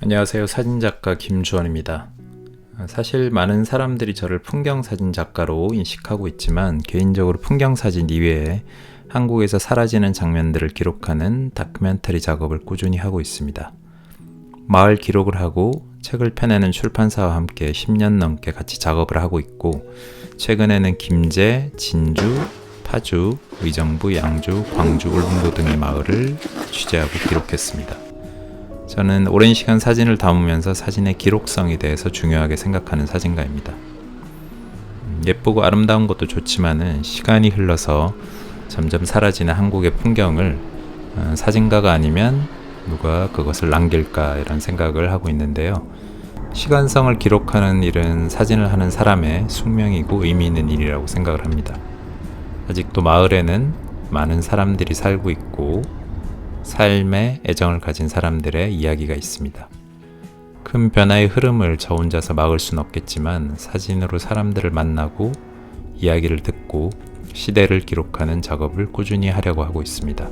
안녕하세요. 사진작가 김주원입니다. 사실 많은 사람들이 저를 풍경사진작가로 인식하고 있지만 개인적으로 풍경사진 이외에 한국에서 사라지는 장면들을 기록하는 다큐멘터리 작업을 꾸준히 하고 있습니다. 마을 기록을 하고 책을 펴내는 출판사와 함께 10년 넘게 같이 작업을 하고 있고, 최근에는 김제, 진주, 파주, 의정부, 양주, 광주, 울릉도 등의 마을을 취재하고 기록했습니다. 저는 오랜 시간 사진을 담으면서 사진의 기록성에 대해서 중요하게 생각하는 사진가입니다. 예쁘고 아름다운 것도 좋지만은 시간이 흘러서 점점 사라지는 한국의 풍경을 사진가가 아니면 누가 그것을 남길까, 이런 생각을 하고 있는데요. 시간성을 기록하는 일은 사진을 하는 사람의 숙명이고 의미 있는 일이라고 생각을 합니다. 아직도 마을에는 많은 사람들이 살고 있고 삶에 애정을 가진 사람들의 이야기가 있습니다. 큰 변화의 흐름을 저 혼자서 막을 순 없겠지만 사진으로 사람들을 만나고 이야기를 듣고 시대를 기록하는 작업을 꾸준히 하려고 하고 있습니다.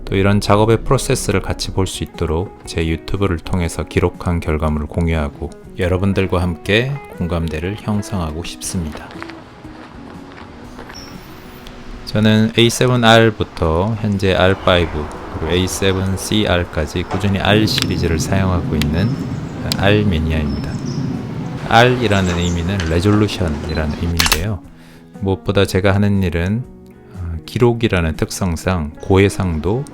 또 이런 작업의 프로세스를 같이 볼 수 있도록 제 유튜브를 통해서 기록한 결과물을 공유하고 여러분들과 함께 공감대를 형성하고 싶습니다. 저는 A7R부터 현재 R5 그리고 A7CR까지 꾸준히 R 시리즈를 사용하고 있는 R 매니아입니다. R이라는 의미는 레졸루션이라는 의미인데요. 무엇보다 제가 하는 일은 기록이라는 특성상 고해상도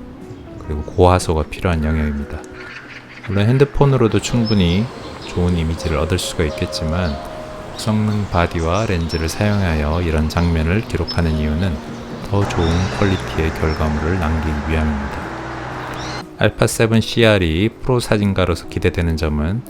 그리고 고화소가 필요한 영역입니다. 물론 핸드폰으로도 충분히 좋은 이미지를 얻을 수가 있겠지만 고성능 바디와 렌즈를 사용하여 이런 장면을 기록하는 이유는 더 좋은 퀄리티의 결과물을 남기기 위함입니다. 알파7CR이 프로 사진가로서 기대되는 점은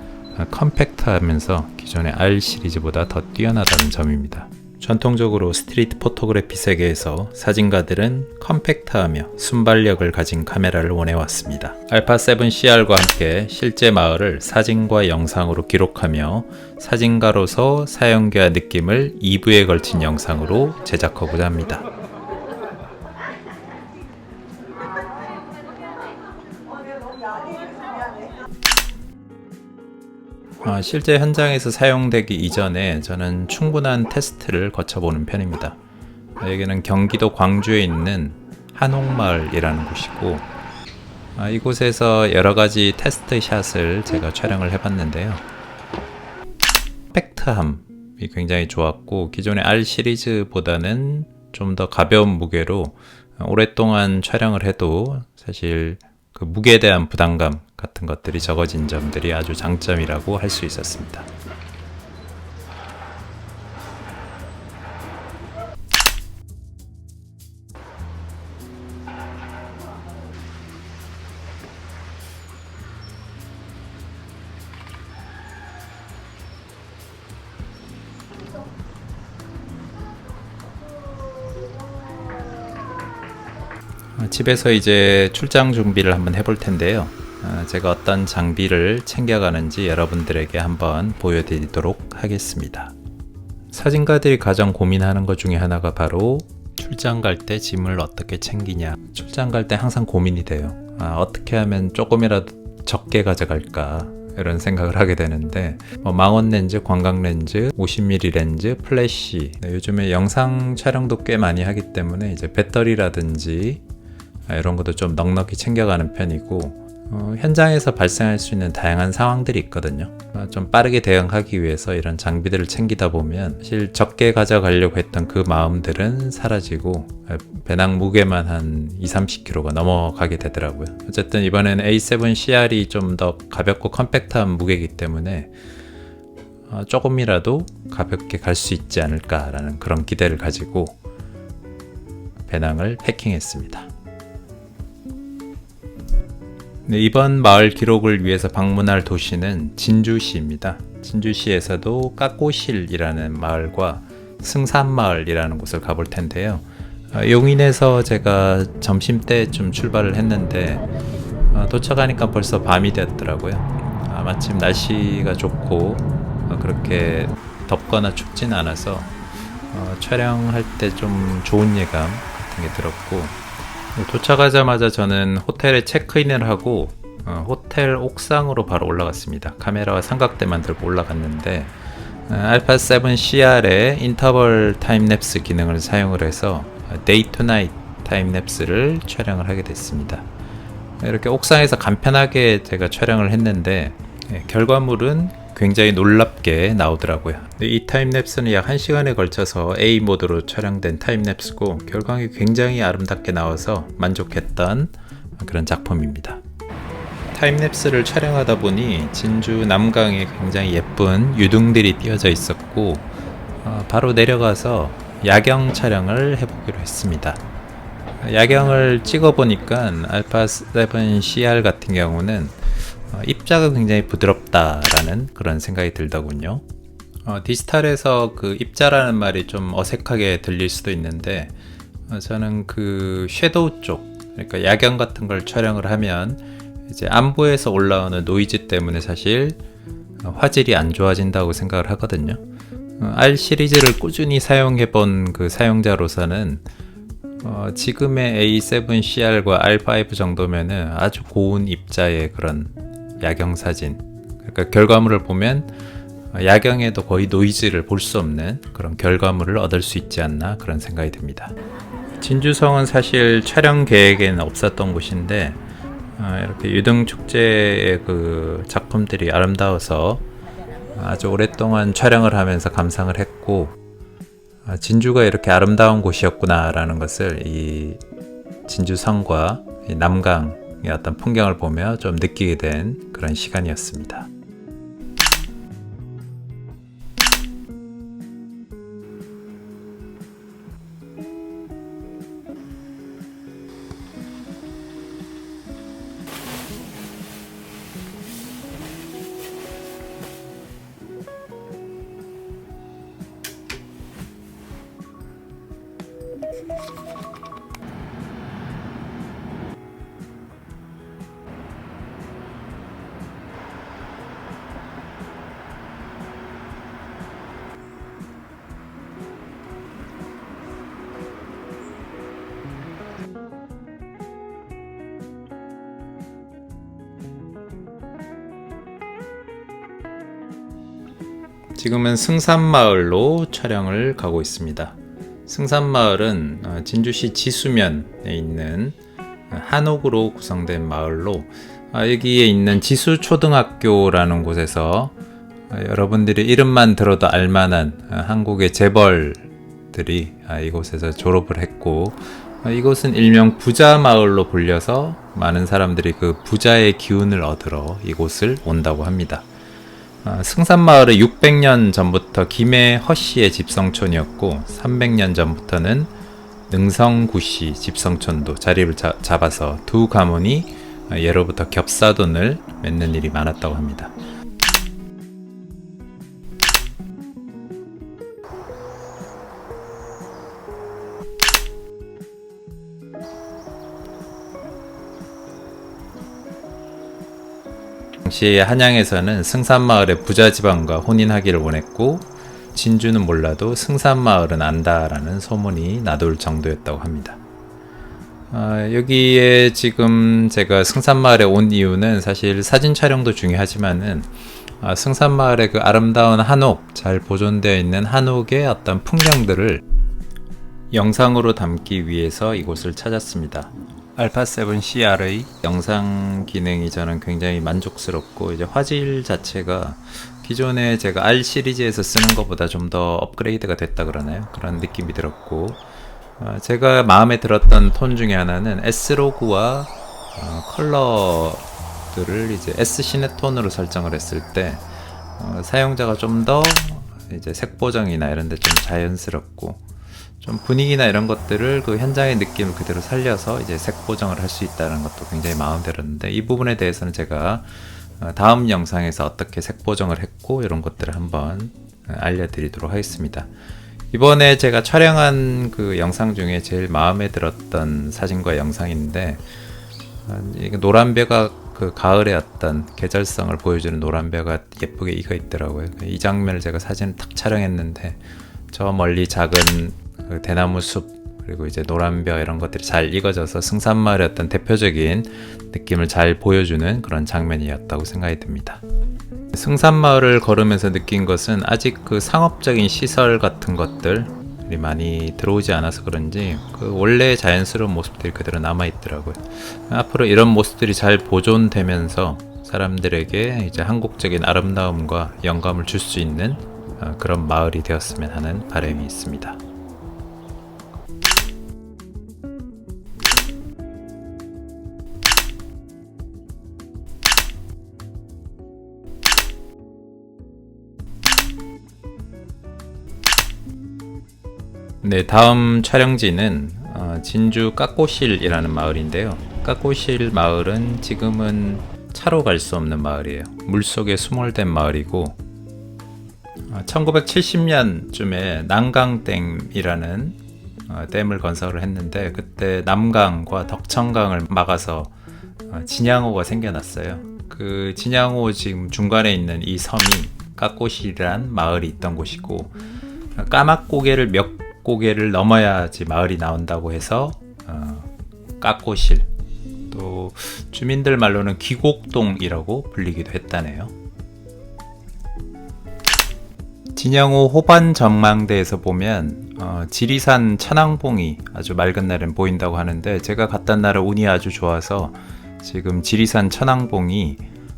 컴팩트하면서 기존의 R 시리즈보다 더 뛰어나다는 점입니다. 전통적으로 스트리트 포토그래피 세계에서 사진가들은 컴팩트하며 순발력을 가진 카메라를 원해왔습니다. 알파7CR과 함께 실제 마을을 사진과 영상으로 기록하며 사진가로서 사용해야 할 느낌을 2부에 걸친 영상으로 제작하고자 합니다. 실제 현장에서 사용되기 이전에 저는 충분한 테스트를 거쳐보는 편입니다. 여기는 경기도 광주에 있는 한옥마을이라는 곳이고, 이곳에서 여러가지 테스트 샷을 제가 촬영을 해봤는데요. 컴팩트함이 굉장히 좋았고, 기존의 R 시리즈보다는 좀 더 가벼운 무게로 오랫동안 촬영을 해도 사실 그 무게에 대한 부담감 같은 것들이 적어진 점들이 아주 장점이라고 할 수 있었습니다. 집에서 이제 출장 준비를 한번 해볼 텐데요. 제가 어떤 장비를 챙겨가는지 여러분들에게 한번 보여드리도록 하겠습니다. 사진가들이 가장 고민하는 것 중에 하나가 바로 출장 갈 때 짐을 어떻게 챙기냐. 출장 갈 때 항상 고민이 돼요. 어떻게 하면 조금이라도 적게 가져갈까, 이런 생각을 하게 되는데, 망원 렌즈, 광각 렌즈, 50mm 렌즈, 플래시, 요즘에 영상 촬영도 꽤 많이 하기 때문에 이제 배터리라든지 이런 것도 좀 넉넉히 챙겨가는 편이고, 현장에서 발생할 수 있는 다양한 상황들이 있거든요. 좀 빠르게 대응하기 위해서 이런 장비들을 챙기다 보면 사실 적게 가져가려고 했던 그 마음들은 사라지고 배낭 무게만 한 20-30kg가 넘어가게 되더라고요. 어쨌든 이번에는 A7CR이 좀 더 가볍고 컴팩트한 무게이기 때문에 조금이라도 가볍게 갈 수 있지 않을까라는 그런 기대를 가지고 배낭을 패킹했습니다. 이번 마을 기록을 위해서 방문할 도시는 진주시입니다. 진주시에서도 까꼬실이라는 마을과 승산마을이라는 곳을 가볼 텐데요. 용인에서 제가 점심때쯤 출발을 했는데 도착하니까 벌써 밤이 되었더라고요. 마침 날씨가 좋고 그렇게 덥거나 춥진 않아서 촬영할 때 좀 좋은 예감 같은 게 들었고, 도착하자마자 저는 호텔에 체크인을 하고 호텔 옥상으로 바로 올라갔습니다. 카메라와 삼각대만 들고 올라갔는데 알파 7 CR의 인터벌 타임랩스 기능을 사용을 해서 데이 투 나잇 타임랩스를 촬영을 하게 됐습니다. 이렇게 옥상에서 간편하게 제가 촬영을 했는데 결과물은 굉장히 놀랍게 나오더라고요. 이 타임랩스는 약 1시간에 걸쳐서 A 모드로 촬영된 타임랩스고 결과물이 굉장히 아름답게 나와서 만족했던 그런 작품입니다. 타임랩스를 촬영하다 보니 진주 남강에 굉장히 예쁜 유등들이 띄어져 있었고 바로 내려가서 야경 촬영을 해보기로 했습니다. 야경을 찍어보니까 알파 7 CR 같은 경우는 입자가 굉장히 부드럽다라는 그런 생각이 들더군요. 디지털에서 그 입자라는 말이 좀 어색하게 들릴 수도 있는데 저는 그 섀도우 쪽, 그러니까 야경 같은 걸 촬영을 하면 이제 안보에서 올라오는 노이즈 때문에 사실 화질이 안 좋아진다고 생각을 하거든요. R 시리즈를 꾸준히 사용해 본 그 사용자로서는 지금의 A7CR과 R5 정도면은 아주 고운 입자의 그런 야경 사진, 그러니까 결과물을 보면 야경에도 거의 노이즈를 볼 수 없는 그런 결과물을 얻을 수 있지 않나 그런 생각이 듭니다. 진주성은 사실 촬영 계획에는 없었던 곳인데 이렇게 유등축제의 그 작품들이 아름다워서 아주 오랫동안 촬영을 하면서 감상을 했고 진주가 이렇게 아름다운 곳이었구나 라는 것을 이 진주성과 이 남강의 어떤 풍경을 보며 좀 느끼게 된 그런 시간이었습니다. 지금은 승산마을로 촬영을 가고 있습니다. 승산마을은 진주시 지수면에 있는 한옥으로 구성된 마을로 여기에 있는 지수초등학교라는 곳에서 여러분들이 이름만 들어도 알만한 한국의 재벌들이 이곳에서 졸업을 했고 이곳은 일명 부자마을로 불려서 많은 사람들이 그 부자의 기운을 얻으러 이곳을 온다고 합니다. 승산마을은 600년 전부터 김해 허씨의 집성촌이었고 300년 전부터는 능성구씨 집성촌도 자리를 잡아서 두 가문이 예로부터 겹사돈을 맺는 일이 많았다고 합니다. 당시 한양에서는 승산마을의 부자지방과 혼인하기를 원했고 진주는 몰라도 승산마을은 안다라는 소문이 나돌 정도였다고 합니다. 여기에 지금 제가 승산마을에 온 이유는 사실 사진 촬영도 중요하지만은 승산마을의 그 아름다운 한옥, 잘 보존되어 있는 한옥의 어떤 풍경들을 영상으로 담기 위해서 이곳을 찾았습니다. 알파 7 CR의 영상 기능이 저는 굉장히 만족스럽고 이제 화질 자체가 기존에 제가 R 시리즈에서 쓰는 것보다 좀 더 업그레이드가 됐다 그러나요? 그런 느낌이 들었고 제가 마음에 들었던 톤 중에 하나는 S로그와 컬러들을 이제 S 시네톤으로 설정을 했을 때 사용자가 좀 더 이제 색 보정이나 이런 데 좀 자연스럽고 좀 분위기나 이런 것들을 그 현장의 느낌을 그대로 살려서 이제 색 보정을 할 수 있다는 것도 굉장히 마음에 들었는데 이 부분에 대해서는 제가 다음 영상에서 어떻게 색 보정을 했고 이런 것들을 한번 알려드리도록 하겠습니다. 이번에 제가 촬영한 그 영상 중에 제일 마음에 들었던 사진과 영상인데 노란배가 그 가을의 어떤 계절성을 보여주는 노란배가 예쁘게 익어 있더라고요. 이 장면을 제가 사진을 딱 촬영했는데 저 멀리 작은 그 대나무 숲 그리고 이제 노란벼 이런 것들이 잘 익어져서 승산마을의 어떤 대표적인 느낌을 잘 보여주는 그런 장면이었다고 생각이 듭니다. 승산마을을 걸으면서 느낀 것은 아직 그 상업적인 시설 같은 것들이 많이 들어오지 않아서 그런지 그 원래의 자연스러운 모습들이 그대로 남아있더라고요. 앞으로 이런 모습들이 잘 보존되면서 사람들에게 이제 한국적인 아름다움과 영감을 줄 수 있는 그런 마을이 되었으면 하는 바람이 있습니다. 네, 다음 촬영지는 진주 까꼬실이라는 마을인데요. 까꼬실 마을은 지금은 차로 갈 수 없는 마을이에요. 물속에 수몰된 마을이고 1970년쯤에 난강댐이라는 댐을 건설을 했는데 그때 남강과 덕천강을 막아서 진양호가 생겨났어요. 그 진양호 지금 중간에 있는 이 섬이 까꼬실이란 마을이 있던 곳이고 까막고개를 몇 고개를 넘어야지 마을이 나온다고 해서 까꼬실, 또 주민들 말로는 귀곡동이라고 불리기도 했다네요. 진양호 호반 전망대에서 보면 지리산 천왕봉이 아주 맑은 날엔 보인다고 하는데 제가 갔던 날은 운이 아주 좋아서 지금 지리산 천왕봉이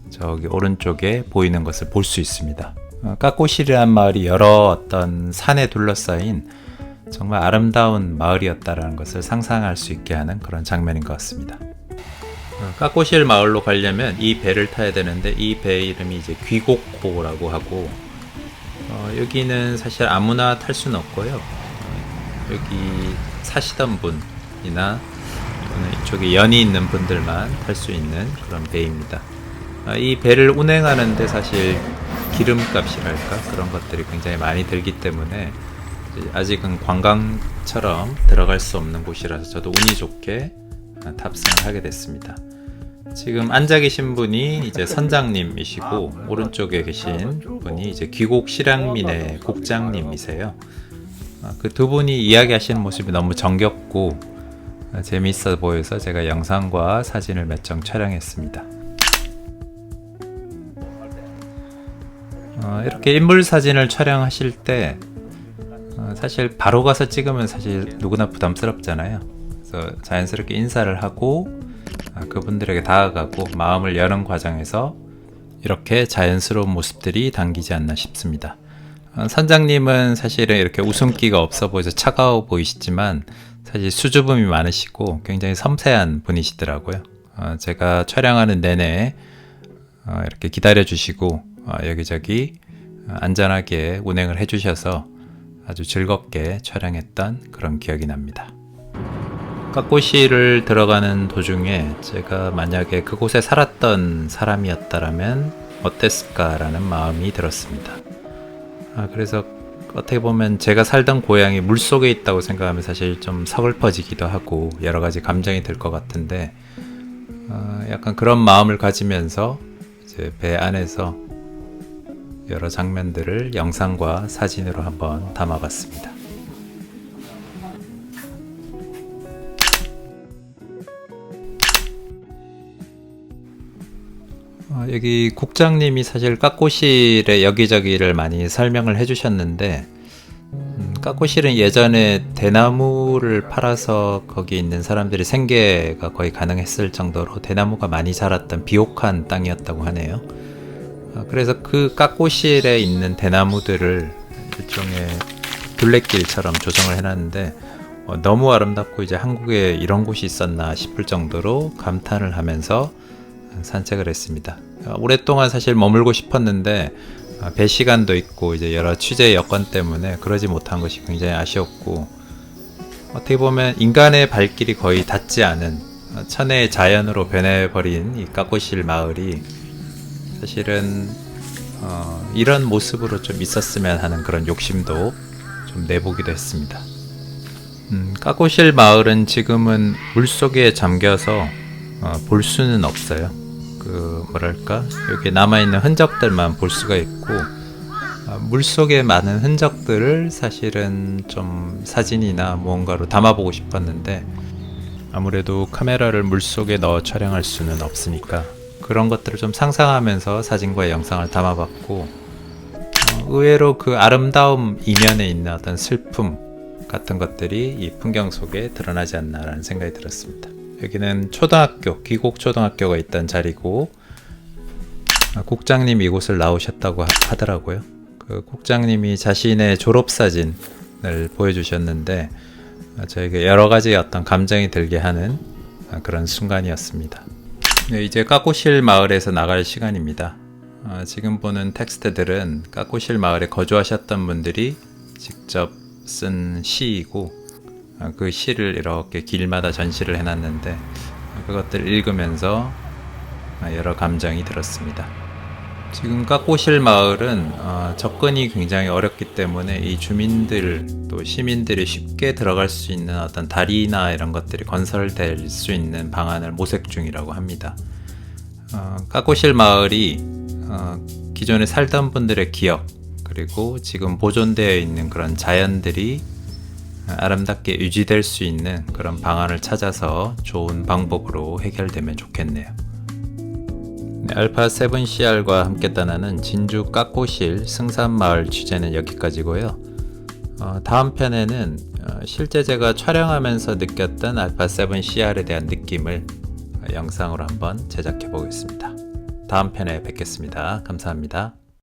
저기 오른쪽에 보이는 것을 볼 수 있습니다. 까꼬실이라는 마을이 여러 어떤 산에 둘러싸인 정말 아름다운 마을이었다라는 것을 상상할 수 있게 하는 그런 장면인 것 같습니다. 까꼬실 마을로 가려면 이 배를 타야 되는데 이 배 이름이 이제 귀곡호라고 하고 여기는 사실 아무나 탈 수는 없고요. 여기 사시던 분이나 또는 이쪽에 연이 있는 분들만 탈 수 있는 그런 배입니다. 이 배를 운행하는데 사실 기름값이랄까 그런 것들이 굉장히 많이 들기 때문에 아직은 관광처럼 들어갈 수 없는 곳이라서 저도 운이 좋게 탑승을 하게 됐습니다. 지금 앉아 계신 분이 이제 선장님이시고 오른쪽에 계신 분이 이제 귀곡 실향민의 국장님이세요. 그 두 분이 이야기하시는 모습이 너무 정겹고 재미있어 보여서 제가 영상과 사진을 몇 장 촬영했습니다. 이렇게 인물 사진을 촬영하실 때 사실 바로 가서 찍으면 사실 누구나 부담스럽잖아요. 그래서 자연스럽게 인사를 하고 그분들에게 다가가고 마음을 여는 과정에서 이렇게 자연스러운 모습들이 담기지 않나 싶습니다. 선장님은 사실은 이렇게 웃음기가 없어 보여서 차가워 보이시지만 사실 수줍음이 많으시고 굉장히 섬세한 분이시더라고요. 제가 촬영하는 내내 이렇게 기다려 주시고 여기저기 안전하게 운행을 해 주셔서 아주 즐겁게 촬영했던 그런 기억이 납니다. 까꼬시를 들어가는 도중에 제가 만약에 그곳에 살았던 사람이었다면 어땠을까라는 마음이 들었습니다. 그래서 어떻게 보면 제가 살던 고향이 물속에 있다고 생각하면 사실 좀 서글퍼지기도 하고 여러 가지 감정이 들 것 같은데 약간 그런 마음을 가지면서 이제 배 안에서 여러 장면들을 영상과 사진으로 한번 담아봤습니다. 여기 국장님이 사실 까꼬실의 여기저기를 많이 설명을 해주셨는데 까꼬실은 예전에 대나무를 팔아서 거기 있는 사람들이 생계가 거의 가능했을 정도로 대나무가 많이 자랐던 비옥한 땅이었다고 하네요. 그래서 그 까꼬실에 있는 대나무들을 일종의 둘레길처럼 조성을 해놨는데 너무 아름답고 이제 한국에 이런 곳이 있었나 싶을 정도로 감탄을 하면서 산책을 했습니다. 오랫동안 사실 머물고 싶었는데 배 시간도 있고 이제 여러 취재 여건 때문에 그러지 못한 것이 굉장히 아쉬웠고 어떻게 보면 인간의 발길이 거의 닿지 않은 천혜의 자연으로 변해버린 이 까꼬실 마을이 사실은 이런 모습으로 좀 있었으면 하는 그런 욕심도 좀 내보기도 했습니다. 까꼬실 마을은 지금은 물속에 잠겨서 볼 수는 없어요. 그 뭐랄까 여기 남아있는 흔적들만 볼 수가 있고 물속에 많은 흔적들을 사실은 좀 사진이나 무언가로 담아보고 싶었는데 아무래도 카메라를 물속에 넣어 촬영할 수는 없으니까 그런 것들을 좀 상상하면서 사진과 영상을 담아봤고 의외로 그 아름다움 이면에 있는 어떤 슬픔 같은 것들이 이 풍경 속에 드러나지 않나라는 생각이 들었습니다. 여기는 초등학교, 기곡초등학교가 있던 자리고 국장님이 이곳을 나오셨다고 하더라고요. 그 국장님이 자신의 졸업사진을 보여주셨는데 저에게 여러 가지 어떤 감정이 들게 하는 그런 순간이었습니다. 네, 이제 까꼬실 마을에서 나갈 시간입니다. 지금 보는 텍스트들은 까꼬실 마을에 거주하셨던 분들이 직접 쓴 시이고 그 시를 이렇게 길마다 전시를 해놨는데 그것들을 읽으면서 여러 감정이 들었습니다. 지금 까꼬실 마을은 접근이 굉장히 어렵기 때문에 이 주민들 또 시민들이 쉽게 들어갈 수 있는 어떤 다리나 이런 것들이 건설될 수 있는 방안을 모색 중이라고 합니다. 까꼬실 마을이 기존에 살던 분들의 기억 그리고 지금 보존되어 있는 그런 자연들이 아름답게 유지될 수 있는 그런 방안을 찾아서 좋은 방법으로 해결되면 좋겠네요. 알파 7CR과 함께 떠나는 진주 까꼬실 승산마을 취재는 여기까지고요. 다음 편에는 실제 제가 촬영하면서 느꼈던 알파 7CR에 대한 느낌을 영상으로 한번 제작해 보겠습니다. 다음 편에 뵙겠습니다. 감사합니다.